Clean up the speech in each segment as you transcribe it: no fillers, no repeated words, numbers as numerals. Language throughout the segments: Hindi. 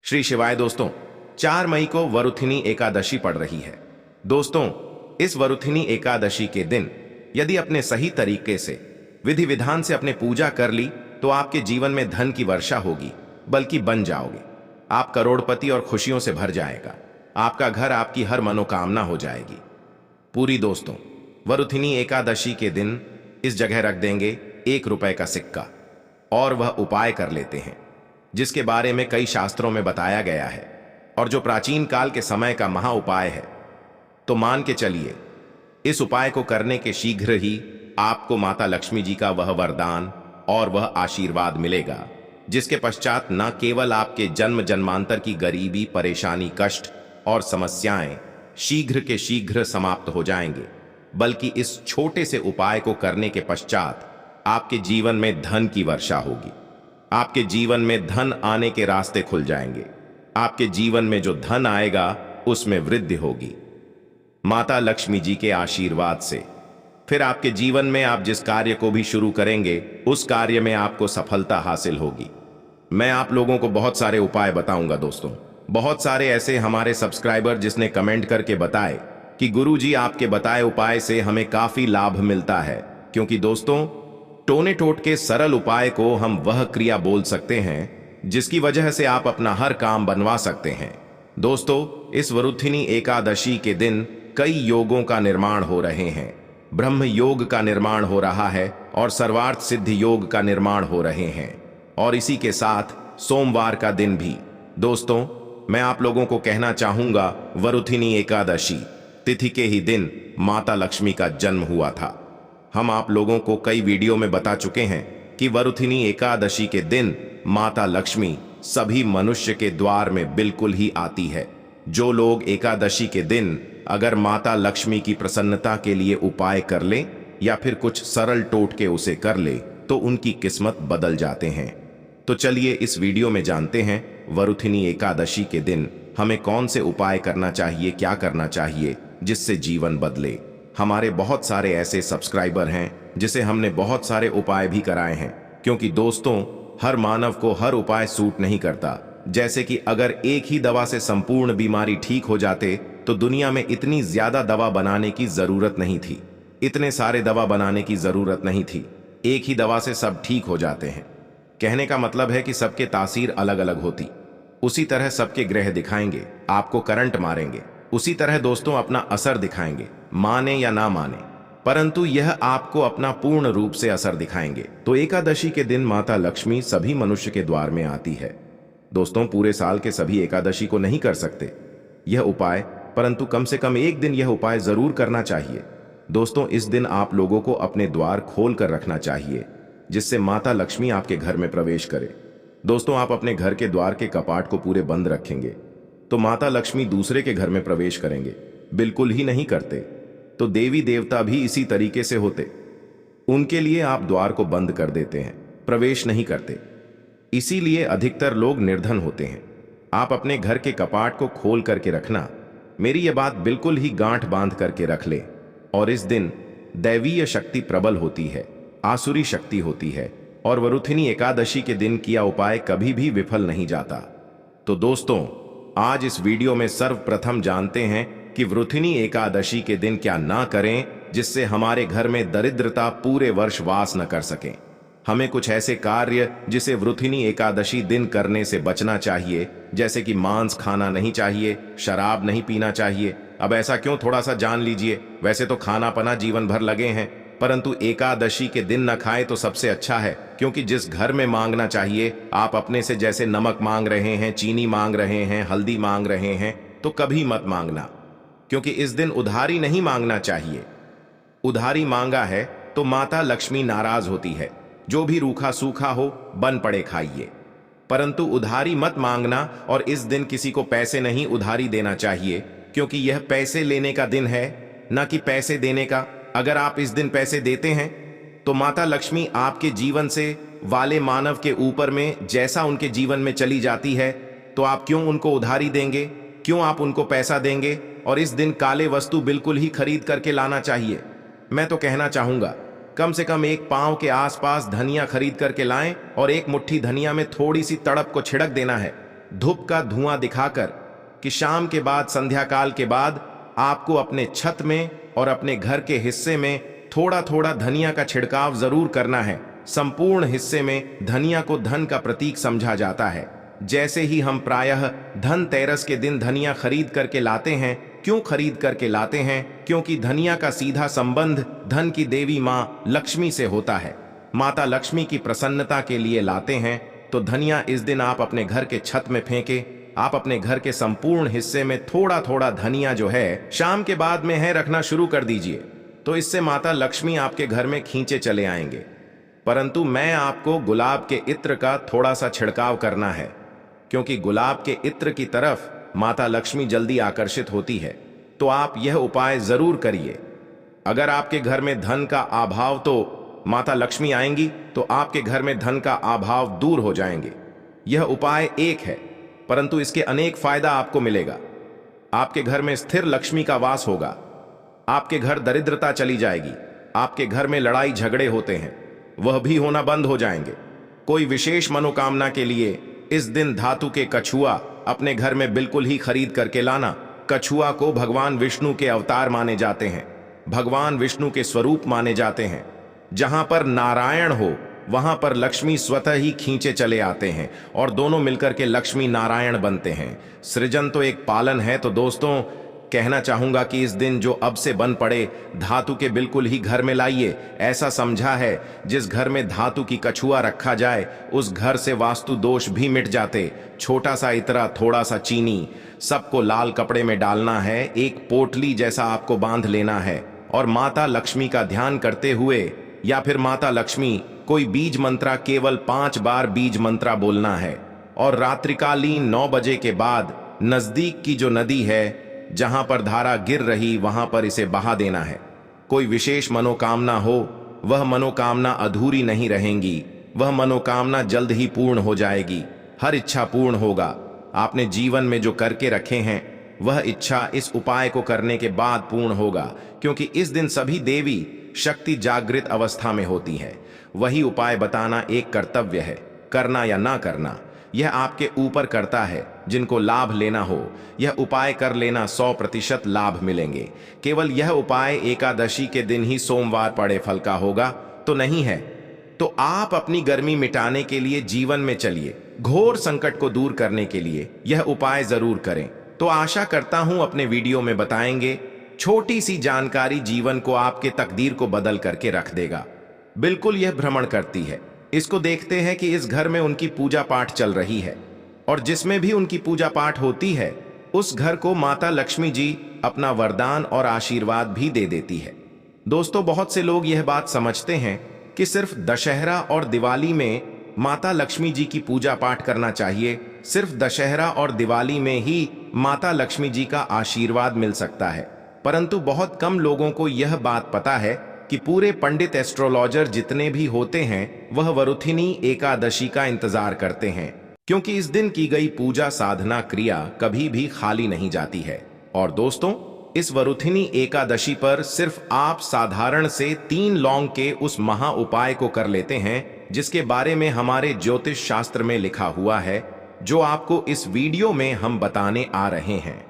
श्री शिवाय दोस्तों, 4 मई को वरुथिनी एकादशी पड़ रही है। दोस्तों, इस वरुथिनी एकादशी के दिन यदि अपने सही तरीके से विधि विधान से अपने पूजा कर ली तो आपके जीवन में धन की वर्षा होगी, बल्कि बन जाओगे। आप करोड़पति और खुशियों से भर जाएगा। आपका घर आपकी हर मनोकामना हो जाएगी पूरी। दोस्तों, वरुथिनी एकादशी के दिन इस जगह रख देंगे 1 रुपए का सिक्का और वह उपाय कर लेते हैं जिसके बारे में कई शास्त्रों में बताया गया है और जो प्राचीन काल के समय का महा उपाय है। तो मान के चलिए, इस उपाय को करने के शीघ्र ही आपको माता लक्ष्मी जी का वह वरदान और वह आशीर्वाद मिलेगा, जिसके पश्चात न केवल आपके जन्म जन्मांतर की गरीबी, परेशानी, कष्ट और समस्याएं शीघ्र के शीघ्र समाप्त हो जाएंगे, बल्कि इस छोटे से उपाय को करने के पश्चात आपके जीवन में धन की वर्षा होगी। आपके जीवन में धन आने के रास्ते खुल जाएंगे। आपके जीवन में जो धन आएगा उसमें वृद्धि होगी माता लक्ष्मी जी के आशीर्वाद से। फिर आपके जीवन में आप जिस कार्य को भी शुरू करेंगे उस कार्य में आपको सफलता हासिल होगी। मैं आप लोगों को बहुत सारे उपाय बताऊंगा। दोस्तों, बहुत सारे ऐसे हमारे सब्सक्राइबर जिसने कमेंट करके बताए कि गुरुजी आपके बताए उपाय से हमें काफी लाभ मिलता है, क्योंकि दोस्तों, टोने टोट के सरल उपाय को हम वह क्रिया बोल सकते हैं जिसकी वजह से आप अपना हर काम बनवा सकते हैं। दोस्तों, इस वरुथिनी एकादशी के दिन कई योगों का निर्माण हो रहे हैं। ब्रह्म योग का निर्माण हो रहा है और सर्वार्थ सिद्ध योग का निर्माण हो रहे हैं, और इसी के साथ सोमवार का दिन भी। दोस्तों, मैं आप लोगों को कहना चाहूंगा, वरुथिनी एकादशी तिथि के ही दिन माता लक्ष्मी का जन्म हुआ था। हम आप लोगों को कई वीडियो में बता चुके हैं कि वरुथिनी एकादशी के दिन माता लक्ष्मी सभी मनुष्य के द्वार में बिल्कुल ही आती है। जो लोग एकादशी के दिन अगर माता लक्ष्मी की प्रसन्नता के लिए उपाय कर ले या फिर कुछ सरल टोटके उसे कर ले तो उनकी किस्मत बदल जाते हैं। तो चलिए इस वीडियो में जानते हैं वरुथिनी एकादशी के दिन हमें कौन से उपाय करना चाहिए, क्या करना चाहिए जिससे जीवन बदले। हमारे बहुत सारे ऐसे सब्सक्राइबर हैं जिसे हमने बहुत सारे उपाय भी कराए हैं, क्योंकि दोस्तों, हर मानव को हर उपाय सूट नहीं करता। जैसे कि अगर एक ही दवा से संपूर्ण बीमारी ठीक हो जाते तो दुनिया में इतनी ज्यादा दवा बनाने की जरूरत नहीं थी, इतने सारे दवा बनाने की जरूरत नहीं थी। एक ही दवा से सब ठीक हो जाते हैं। कहने का मतलब है कि सबके तासीर अलग अलग होती। उसी तरह सबके ग्रह दिखाएंगे, आपको करंट मारेंगे, उसी तरह दोस्तों अपना असर दिखाएंगे, माने या ना माने, परंतु यह आपको अपना पूर्ण रूप से असर दिखाएंगे। तो एकादशी के दिन माता लक्ष्मी सभी मनुष्य के द्वार में आती है। दोस्तों, पूरे साल के सभी एकादशी को नहीं कर सकते यह उपाय, परंतु कम से कम एक दिन यह उपाय जरूर करना चाहिए। दोस्तों, इस दिन आप लोगों को अपने द्वार खोल कर रखना चाहिए जिससे माता लक्ष्मी आपके घर में प्रवेश करे। दोस्तों, आप अपने घर के द्वार के कपाट को पूरे बंद रखेंगे तो माता लक्ष्मी दूसरे के घर में प्रवेश करेंगे। बिल्कुल ही नहीं करते तो देवी देवता भी इसी तरीके से होते, उनके लिए आप द्वार को बंद कर देते हैं, प्रवेश नहीं करते। इसीलिए अधिकतर लोग निर्धन होते हैं। आप अपने घर के कपाट को खोल करके रखना, मेरी यह बात बिल्कुल ही गांठ बांध करके रख ले। और इस दिन दैवीय शक्ति प्रबल होती है, आसुरी शक्ति होती है, और वरुथिनी एकादशी के दिन किया उपाय कभी भी विफल नहीं जाता। तो दोस्तों, आज इस वीडियो में सर्वप्रथम जानते हैं कि वरुथिनी एकादशी के दिन क्या ना करें जिससे हमारे घर में दरिद्रता पूरे वर्ष वास न कर सके। हमें कुछ ऐसे कार्य जिसे वरुथिनी एकादशी दिन करने से बचना चाहिए, जैसे कि मांस खाना नहीं चाहिए, शराब नहीं पीना चाहिए। अब ऐसा क्यों, थोड़ा सा जान लीजिए। वैसे तो खाना पना जीवन भर लगे हैं, परंतु एकादशी के दिन न खाए तो सबसे अच्छा है, क्योंकि जिस घर में मांगना चाहिए आप अपने से जैसे नमक मांग रहे हैं, चीनी मांग रहे हैं, हल्दी मांग रहे हैं, तो कभी मत मांगना, क्योंकि इस दिन उधारी नहीं मांगना चाहिए। उधारी मांगा है तो माता लक्ष्मी नाराज होती है। जो भी रूखा सूखा हो बन पड़े खाइए, परंतु उधारी मत मांगना। और इस दिन किसी को पैसे नहीं उधारी देना चाहिए, क्योंकि यह पैसे लेने का दिन है, न कि पैसे देने का। अगर आप इस दिन पैसे देते हैं तो माता लक्ष्मी आपके जीवन से वाले मानव के ऊपर में जैसा उनके जीवन में चली जाती है, तो आप क्यों उनको उधारी देंगे, क्यों आप उनको पैसा देंगे। और इस दिन काले वस्तु बिल्कुल ही खरीद करके लाना चाहिए। मैं तो कहना चाहूंगा, कम से कम 1 पांव के आसपास धनिया खरीद करके लाएं और 1 मुट्ठी धनिया में थोड़ी सी तड़प को छिड़क देना है। धूप का धुआं दिखाकर कि शाम के बाद, संध्या काल के बाद आपको अपने छत में और अपने घर के हिस्से में थोड़ा थोड़ा धनिया का छिड़काव जरूर करना है। संपूर्ण हिस्से में धनिया को धन का प्रतीक समझा जाता है। जैसे ही हम प्रायः धनतेरस के दिन धनिया खरीद करके लाते हैं। क्यों खरीद करके लाते हैं? क्योंकि धनिया का सीधा संबंध धन की देवी माँ लक्ष्मी से होता है। माता लक्ष्मी की प्रसन्नता के लिए लाते हैं। तो धनिया इस दिन आप अपने घर के छत में फेंके। आप अपने घर के संपूर्ण हिस्से में थोड़ा थोड़ा धनिया जो है शाम के बाद में है रखना शुरू कर दीजिए। तो इससे माता लक्ष्मी आपके घर में खींचे चले आएंगे। परंतु मैं आपको गुलाब के इत्र का थोड़ा सा छिड़काव करना है, क्योंकि गुलाब के इत्र की तरफ माता लक्ष्मी जल्दी आकर्षित होती है। तो आप यह उपाय जरूर करिए। अगर आपके घर में धन का अभाव, तो माता लक्ष्मी आएंगी तो आपके घर में धन का अभाव दूर हो जाएंगे। यह उपाय एक है, परंतु इसके अनेक फायदा आपको मिलेगा। आपके घर में स्थिर लक्ष्मी का वास होगा। आपके घर दरिद्रता चली जाएगी। आपके घर में लड़ाई झगड़े होते हैं, वह भी होना बंद हो जाएंगे। कोई विशेष मनोकामना के लिए इस दिन धातु के कछुआ अपने घर में बिल्कुल ही खरीद करके लाना। कछुआ को भगवान विष्णु के अवतार माने जाते हैं, भगवान विष्णु के स्वरूप माने जाते हैं। जहां पर नारायण हो वहां पर लक्ष्मी स्वतः ही खींचे चले आते हैं और दोनों मिलकर के लक्ष्मी नारायण बनते हैं। सृजन तो एक पालन है। तो दोस्तों, कहना चाहूंगा कि इस दिन जो अब से बन पड़े धातु के बिल्कुल ही घर में लाइए। ऐसा समझा है जिस घर में धातु की कछुआ रखा जाए उस घर से वास्तु दोष भी मिट जाते। छोटा सा इतरा, थोड़ा सा चीनी, सबको लाल कपड़े में डालना है। एक पोटली जैसा आपको बांध लेना है और माता लक्ष्मी का ध्यान करते हुए या फिर माता लक्ष्मी कोई बीज मंत्रा, केवल 5 बार बीज मंत्रा बोलना है। और रात्रिकालीन 9 बजे के बाद नजदीक की जो नदी है जहां पर धारा गिर रही वहां पर इसे बहा देना है। कोई विशेष मनोकामना हो, वह मनोकामना अधूरी नहीं रहेंगी। वह मनोकामना जल्द ही पूर्ण हो जाएगी। हर इच्छा पूर्ण होगा। आपने जीवन में जो करके रखे हैं वह इच्छा इस उपाय को करने के बाद पूर्ण होगा, क्योंकि इस दिन सभी देवी शक्ति जागृत अवस्था में होती है। वही उपाय बताना एक कर्तव्य है। करना या ना करना यह आपके ऊपर करता है। जिनको लाभ लेना हो यह उपाय कर लेना, 100% लाभ मिलेंगे। केवल यह उपाय एकादशी के दिन ही सोमवार पड़े फल का होगा तो नहीं है। तो आप अपनी गर्मी मिटाने के लिए जीवन में चलिए। घोर संकट को दूर करने के लिए यह उपाय जरूर करें। तो आशा करता हूं अपने वीडियो में बताएंगे छोटी सी जानकारी जीवन को, आपके तकदीर को बदल करके रख देगा। बिल्कुल यह भ्रमण करती है। इसको देखते हैं कि इस घर में उनकी पूजा पाठ चल रही है और जिसमें भी उनकी पूजा पाठ होती है उस घर को माता लक्ष्मी जी अपना वरदान और आशीर्वाद भी दे देती है। दोस्तों, बहुत से लोग यह बात समझते हैं कि सिर्फ दशहरा और दिवाली में माता लक्ष्मी जी की पूजा पाठ करना चाहिए। सिर्फ दशहरा और दिवाली में ही माता लक्ष्मी जी का आशीर्वाद मिल सकता है। परंतु बहुत कम लोगों को यह बात पता है कि पूरे पंडित एस्ट्रोलॉजर जितने भी होते हैं वह वरुथिनी एकादशी का इंतजार करते हैं, क्योंकि इस दिन की गई पूजा साधना क्रिया कभी भी खाली नहीं जाती है। और दोस्तों, इस वरुथिनी एकादशी पर सिर्फ आप साधारण से 3 लौंग के उस महा उपाय को कर लेते हैं जिसके बारे में हमारे ज्योतिष शास्त्र में लिखा हुआ है, जो आपको इस वीडियो में हम बताने आ रहे हैं।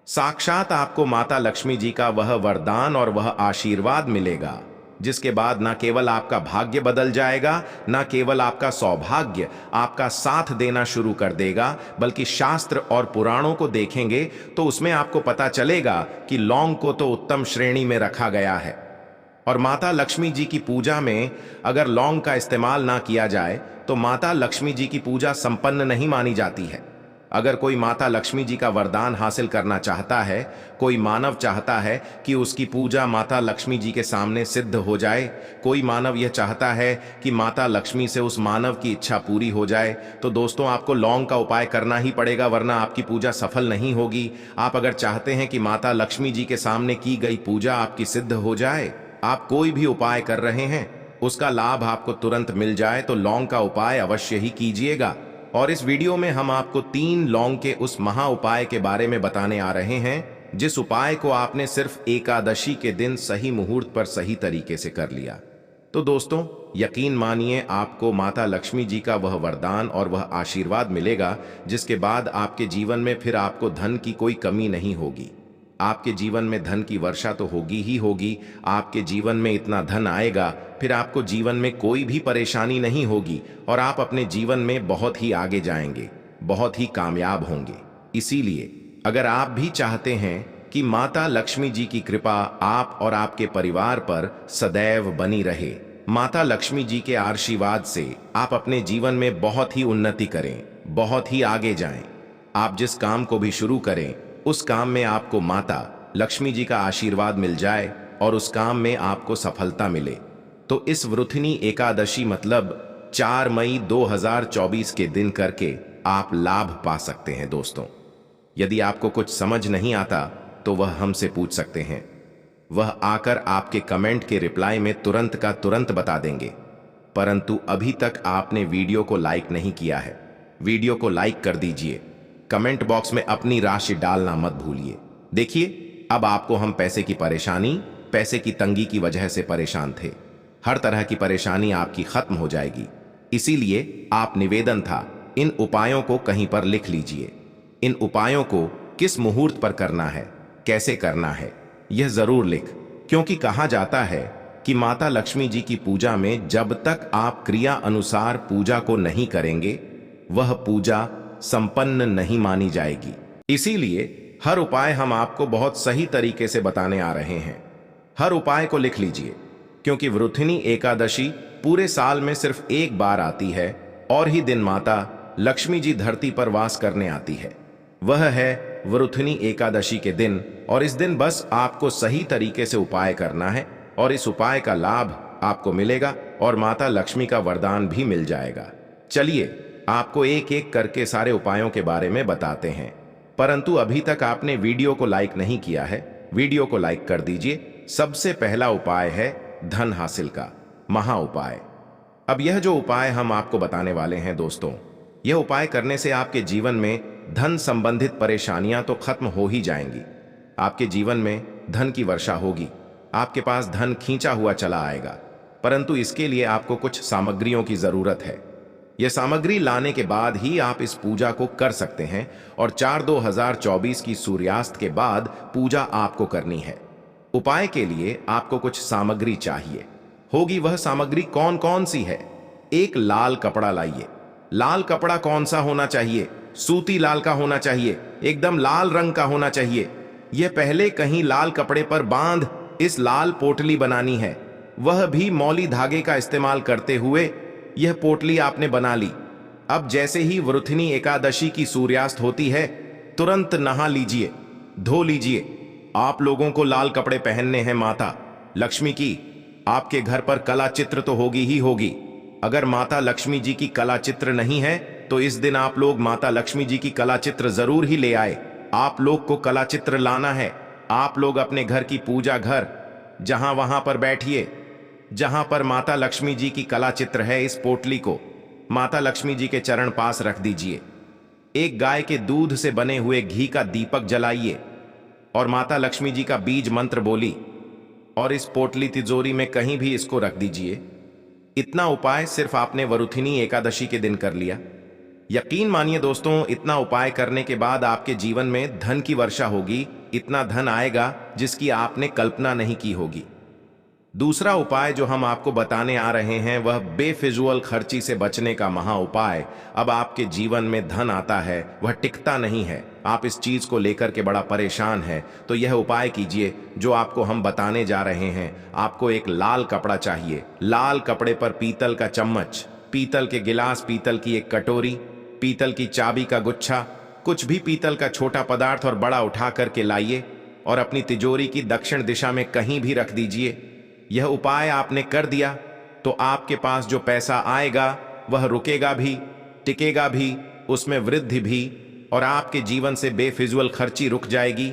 साक्षात आपको माता लक्ष्मी जी का वह वरदान और वह आशीर्वाद मिलेगा, जिसके बाद न केवल आपका भाग्य बदल जाएगा, न केवल आपका सौभाग्य आपका साथ देना शुरू कर देगा, बल्कि शास्त्र और पुराणों को देखेंगे तो उसमें आपको पता चलेगा कि लौंग को तो उत्तम श्रेणी में रखा गया है। और माता लक्ष्मी जी की पूजा में अगर लौंग का इस्तेमाल ना किया जाए तो माता लक्ष्मी जी की पूजा संपन्न नहीं मानी जाती है। अगर कोई माता लक्ष्मी जी का वरदान हासिल करना चाहता है, कोई मानव चाहता है कि उसकी पूजा माता लक्ष्मी जी के सामने सिद्ध हो जाए, कोई मानव यह चाहता है कि माता लक्ष्मी से उस मानव की इच्छा पूरी हो जाए, तो दोस्तों आपको लौंग का उपाय करना ही पड़ेगा, वरना आपकी पूजा सफल नहीं होगी। आप अगर चाहते हैं कि माता लक्ष्मी जी के सामने की गई पूजा आपकी सिद्ध हो जाए, आप कोई भी उपाय कर रहे हैं उसका लाभ आपको तुरंत मिल जाए, तो लौंग का उपाय अवश्य ही कीजिएगा। और इस वीडियो में हम आपको 3 लौंग के उस महा उपाय के बारे में बताने आ रहे हैं, जिस उपाय को आपने सिर्फ एकादशी के दिन सही मुहूर्त पर सही तरीके से कर लिया। तो दोस्तों, यकीन मानिए आपको माता लक्ष्मी जी का वह वरदान और वह आशीर्वाद मिलेगा जिसके बाद आपके जीवन में फिर आपको धन की कोई कमी नहीं होगी। आपके जीवन में धन की वर्षा तो होगी ही होगी। आपके जीवन में इतना धन आएगा, फिर आपको जीवन में कोई भी परेशानी नहीं होगी और आप अपने जीवन में बहुत ही आगे जाएंगे, बहुत ही कामयाब होंगे। इसीलिए अगर आप भी चाहते हैं कि माता लक्ष्मी जी की कृपा आप और आपके परिवार पर सदैव बनी रहे, माता लक्ष्मी जी के आशीर्वाद से आप अपने जीवन में बहुत ही उन्नति करें, बहुत ही आगे जाएं, आप जिस काम को भी शुरू करें उस काम में आपको माता लक्ष्मी जी का आशीर्वाद मिल जाए और उस काम में आपको सफलता मिले, तो इस वृथिनी एकादशी मतलब 4 मई 2024 के दिन करके आप लाभ पा सकते हैं। दोस्तों, यदि आपको कुछ समझ नहीं आता तो वह हमसे पूछ सकते हैं, वह आकर आपके कमेंट के रिप्लाई में तुरंत का तुरंत बता देंगे। परंतु अभी तक आपने वीडियो को लाइक नहीं किया है, वीडियो को लाइक कर दीजिए, कमेंट बॉक्स में अपनी राशि डालना मत भूलिए। देखिए, अब आपको हम पैसे की परेशानी, पैसे की तंगी की वजह से परेशान थे, हर तरह की परेशानी आपकी खत्म हो जाएगी। इसीलिए आप निवेदन था, इन उपायों को कहीं पर लिख लीजिए। इन उपायों को किस मुहूर्त पर करना है, कैसे करना है, यह जरूर लिख, क्योंकि कहा जाता है कि माता लक्ष्मी जी की पूजा में जब तक आप क्रिया अनुसार पूजा को नहीं करेंगे वह पूजा संपन्न नहीं मानी जाएगी। इसीलिए हर उपाय हम आपको बहुत सही तरीके से बताने आ रहे हैं। हर उपाय को लिख लीजिए, क्योंकि वृथिनी एकादशी पूरे साल में सिर्फ एक बार आती है और ही दिन माता लक्ष्मी जी धरती पर वास करने आती है, वह है वृथिनी एकादशी के दिन। और इस दिन बस आपको सही तरीके से उपाय करना है और इस उपाय का लाभ आपको मिलेगा और माता लक्ष्मी का वरदान भी मिल जाएगा। चलिए आपको एक एक करके सारे उपायों के बारे में बताते हैं, परंतु अभी तक आपने वीडियो को लाइक नहीं किया है, वीडियो को लाइक कर दीजिए। सबसे पहला उपाय है धन हासिल का महा उपाय। अब यह जो उपाय हम आपको बताने वाले हैं दोस्तों, यह उपाय करने से आपके जीवन में धन संबंधित परेशानियां तो खत्म हो ही जाएंगी। आपके जीवन में धन की वर्षा होगी, आपके पास धन खींचा हुआ चला आएगा, परंतु इसके लिए आपको कुछ सामग्रियों की जरूरत है। यह सामग्री लाने के बाद ही आप इस पूजा को कर सकते हैं और 4/2024 की सूर्यास्त के बाद पूजा आपको करनी है। उपाय के लिए आपको कुछ सामग्री चाहिए होगी। वह सामग्री कौन कौन सी है? एक लाल कपड़ा लाइए। लाल कपड़ा कौन सा होना चाहिए? सूती लाल का होना चाहिए, एकदम लाल रंग का होना चाहिए। यह पहले कहीं लाल कपड़े पर बांध इस लाल पोटली बनानी है, वह भी मौली धागे का इस्तेमाल करते हुए। यह पोटली आपने बना ली। अब जैसे ही वृथिनी एकादशी की सूर्यास्त होती है, तुरंत नहा लीजिए, धो लीजिए। आप लोगों को लाल कपड़े पहनने हैं माता लक्ष्मी की। आपके घर पर कला चित्र तो होगी ही होगी। अगर माता लक्ष्मी जी की कला चित्र नहीं है तो इस दिन आप लोग माता लक्ष्मी जी की कला चित्र जरूर ही ले आए। आप लोग को कला चित्र लाना है। आप लोग अपने घर की पूजा घर जहां वहां पर बैठिए, जहां पर माता लक्ष्मी जी की कला चित्र है, इस पोटली को माता लक्ष्मी जी के चरण पास रख दीजिए। एक गाय के दूध से बने हुए घी का दीपक जलाइए और माता लक्ष्मी जी का बीज मंत्र बोली और इस पोटली तिजोरी में कहीं भी इसको रख दीजिए। इतना उपाय सिर्फ आपने वरुथिनी एकादशी के दिन कर लिया। यकीन मानिए दोस्तों, इतना उपाय करने के बाद आपके जीवन में धन की वर्षा होगी। इतना धन आएगा जिसकी आपने कल्पना नहीं की होगी। दूसरा उपाय जो हम आपको बताने आ रहे हैं वह बेफिजूल खर्ची से बचने का महा उपाय। अब आपके जीवन में धन आता है, वह टिकता नहीं है, आप इस चीज को लेकर के बड़ा परेशान है, तो यह उपाय कीजिए जो आपको हम बताने जा रहे हैं। आपको एक लाल कपड़ा चाहिए। लाल कपड़े पर पीतल का चम्मच, पीतल के गिलास, पीतल की एक कटोरी, पीतल की चाबी का गुच्छा, कुछ भी पीतल का छोटा पदार्थ और बड़ा उठा करके लाइए और अपनी तिजोरी की दक्षिण दिशा में कहीं भी रख दीजिए। यह उपाय आपने कर दिया तो आपके पास जो पैसा आएगा वह रुकेगा भी, टिकेगा भी, उसमें वृद्धि भी, और आपके जीवन से बेफिजूल खर्ची रुक जाएगी।